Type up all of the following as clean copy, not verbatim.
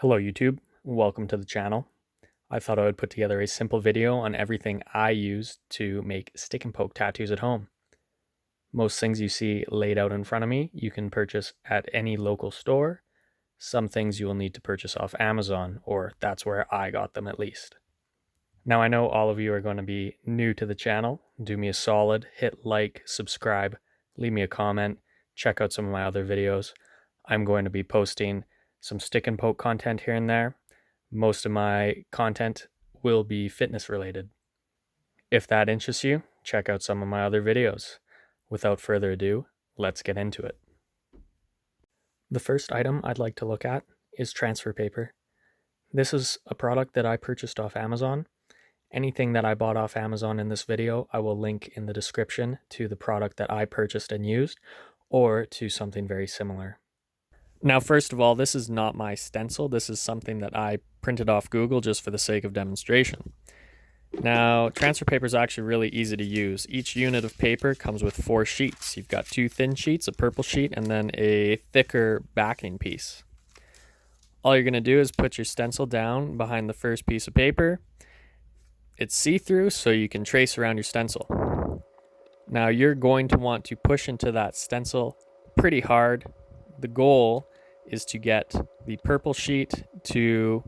Hello YouTube, welcome to the channel. I thought I would put together a simple video on everything I use to make stick and poke tattoos at home. Most things you see laid out in front of me you can purchase at any local store. Some things you will need to purchase off Amazon, or that's where I got them at least. Now I know all of you are going to be new to the channel. Do me a solid, hit like, subscribe, leave me a comment, check out some of my other videos. I'm going to be posting some stick and poke content here and there. Most of my content will be fitness related. If that interests you, check out some of my other videos. Without further ado, let's get into it. The first item I'd like to look at is transfer paper. This is a product that I purchased off Amazon. Anything that I bought off Amazon in this video, I will link in the description to the product that I purchased and used, or to something very similar. Now, first of all, this is not my stencil. This is something that I printed off Google just for the sake of demonstration. Now, transfer paper is actually really easy to use. Each unit of paper comes with 4 sheets. You've got 2 thin sheets, a purple sheet, and then a thicker backing piece. All you're going to do is put your stencil down behind the first piece of paper. It's see-through, so you can trace around your stencil. Now, you're going to want to push into that stencil pretty hard. The goal is to get the purple sheet to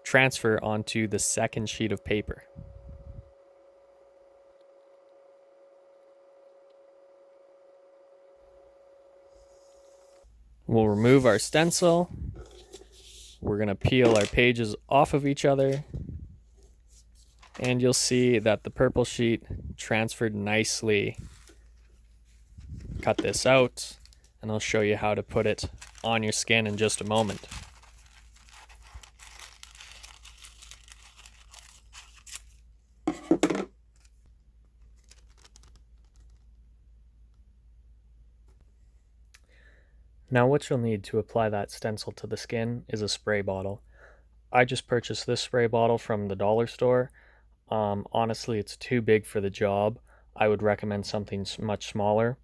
transfer onto the second sheet of paper. We'll remove our stencil. We're going to peel our pages off of each other. And you'll see that the purple sheet transferred nicely. Cut this out, and I'll show you how to put it on your skin in just a moment. Now what you'll need to apply that stencil to the skin is a spray bottle. I just purchased this spray bottle from the dollar store. Honestly, it's too big for the job. I would recommend something much smaller,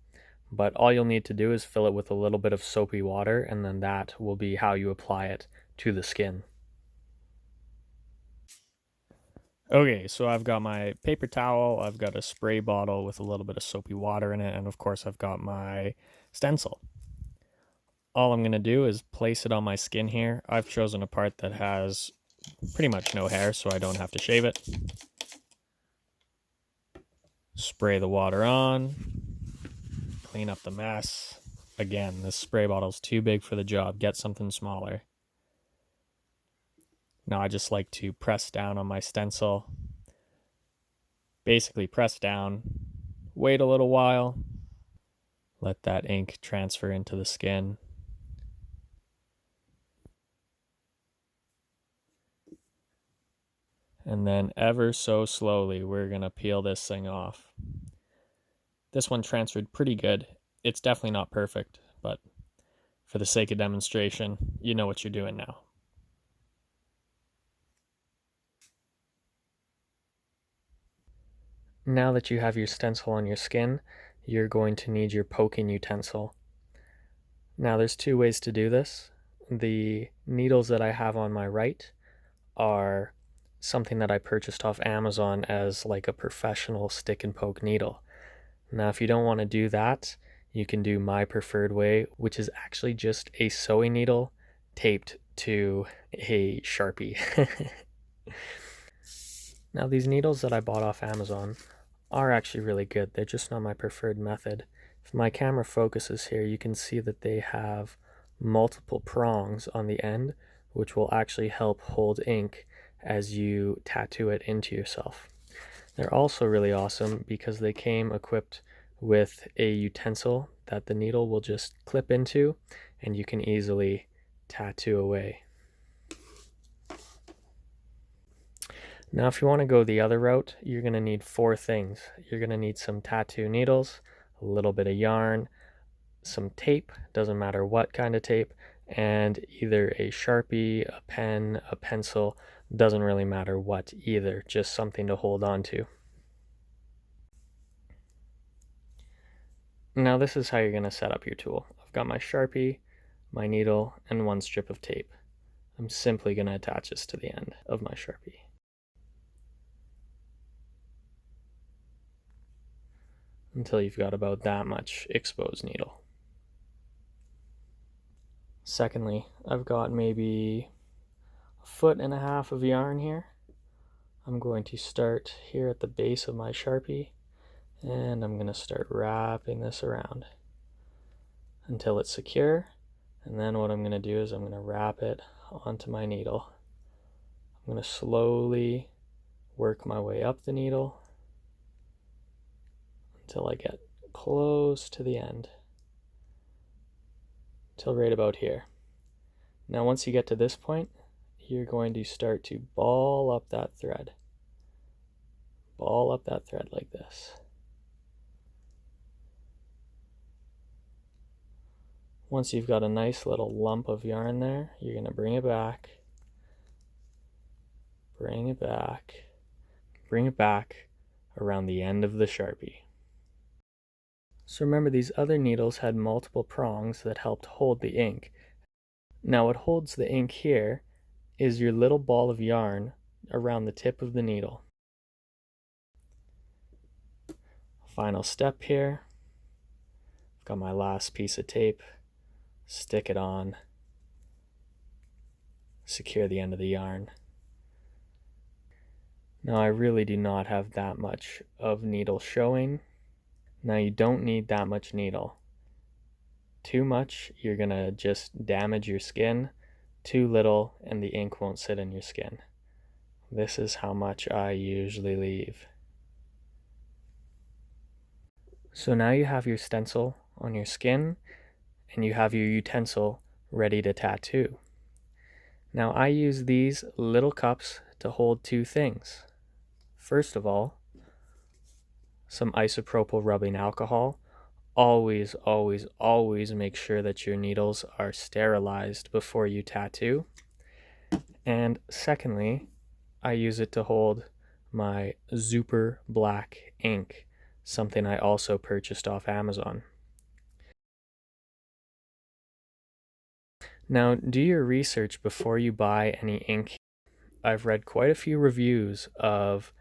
but all you'll need to do is fill it with a little bit of soapy water, and then that will be how you apply it to the skin. Okay, so I've got my paper towel, I've got a spray bottle with a little bit of soapy water in it, and of course I've got my stencil. All I'm going to do is place it on my skin here. I've chosen a part that has pretty much no hair, so I don't have to shave it. Spray the water on. Clean up the mess. Again, this spray bottle's too big for the job. Get something smaller. Now I just like to press down on my stencil. Basically press down. Wait a little while. Let that ink transfer into the skin. And then ever so slowly, we're going to peel this thing off. This one transferred pretty good. It's definitely not perfect, but for the sake of demonstration, you know what you're doing now. Now that you have your stencil on your skin, you're going to need your poking utensil. Now there's 2 ways to do this. The needles that I have on my right are something that I purchased off Amazon as like a professional stick and poke needle. Now, if you don't want to do that, you can do my preferred way, which is actually just a sewing needle taped to a Sharpie. Now, these needles that I bought off Amazon are actually really good. They're just not my preferred method. If my camera focuses here, you can see that they have multiple prongs on the end, which will actually help hold ink as you tattoo it into yourself. They're also really awesome because they came equipped with a utensil that the needle will just clip into, and you can easily tattoo away. Now, if you want to go the other route, you're going to need 4 things. You're going to need some tattoo needles, a little bit of yarn, some tape, doesn't matter what kind of tape, and either a Sharpie, a pen, a pencil, doesn't really matter what either, just something to hold on to. Now this is how you're going to set up your tool. I've got my Sharpie, my needle, and 1 strip of tape. I'm simply going to attach this to the end of my Sharpie. Until you've got about that much exposed needle. Secondly, I've got maybe 1.5 feet of yarn here. I'm going to start here at the base of my Sharpie, and I'm going to start wrapping this around until it's secure. And then what I'm going to do is I'm going to wrap it onto my needle. I'm going to slowly work my way up the needle until I get close to the end, till right about here. Now once you get to this point, you're going to start to ball up that thread. Ball up that thread like this. Once you've got a nice little lump of yarn there, you're going to bring it back, bring it back around the end of the Sharpie. So remember, these other needles had multiple prongs that helped hold the ink. Now what holds the ink here is your little ball of yarn around the tip of the needle. Final step here. I've got my last piece of tape. Stick it on. Secure the end of the yarn. Now I really do not have that much of needle showing. Now you don't need that much needle. Too much, you're gonna just damage your skin. Too little, and the ink won't sit in your skin. This is how much I usually leave. So now you have your stencil on your skin, and you have your utensil ready to tattoo. Now I use these little cups to hold two things. First of all, some isopropyl rubbing alcohol. Always, always, always make sure that your needles are sterilized before you tattoo. And secondly, I use it to hold my super black ink, something I also purchased off Amazon. Now, do your research before you buy any ink. I've read quite a few reviews of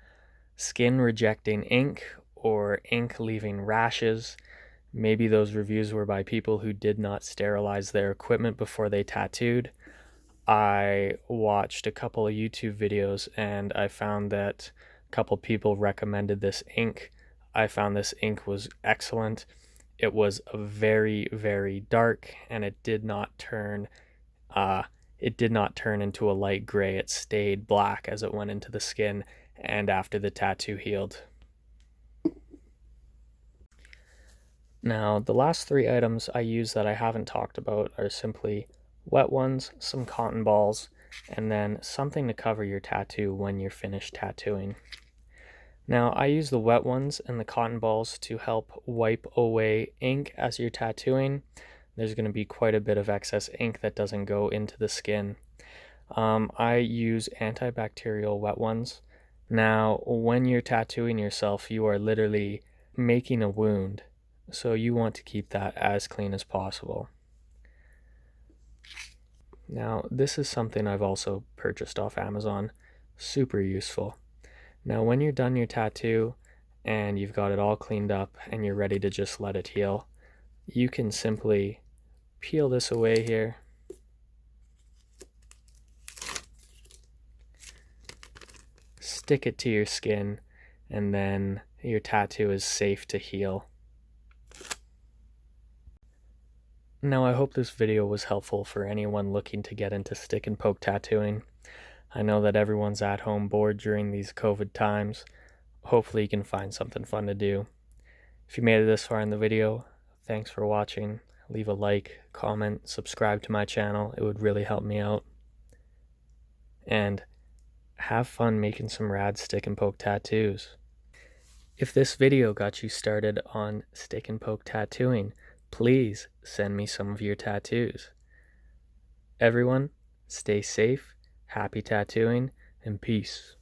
skin rejecting ink or ink leaving rashes. Maybe those reviews were by people who did not sterilize their equipment before they tattooed. I watched a couple of YouTube videos and I found that a couple people recommended this ink. I found this ink was excellent. It was very, very dark, and it did not turn into a light gray. It stayed black as it went into the skin and after the tattoo healed. Now, the last 3 items I use that I haven't talked about are simply wet ones, some cotton balls, and then something to cover your tattoo when you're finished tattooing. Now, I use the wet ones and the cotton balls to help wipe away ink as you're tattooing. There's going to be quite a bit of excess ink that doesn't go into the skin. I use antibacterial wet ones. Now, when you're tattooing yourself, you are literally making a wound. So you want to keep that as clean as possible. Now, this is something I've also purchased off Amazon. Super useful. Now, when you're done your tattoo and you've got it all cleaned up and you're ready to just let it heal, you can simply peel this away here. Stick it to your skin, and then your tattoo is safe to heal. Now, I hope this video was helpful for anyone looking to get into stick and poke tattooing. I know that everyone's at home bored during these COVID times. Hopefully you can find something fun to do. If you made it this far in the video, thanks for watching. Leave a like, comment, subscribe to my channel. It would really help me out. And have fun making some rad stick and poke tattoos. If this video got you started on stick and poke tattooing, please send me some of your tattoos. Everyone, stay safe, happy tattooing, and peace.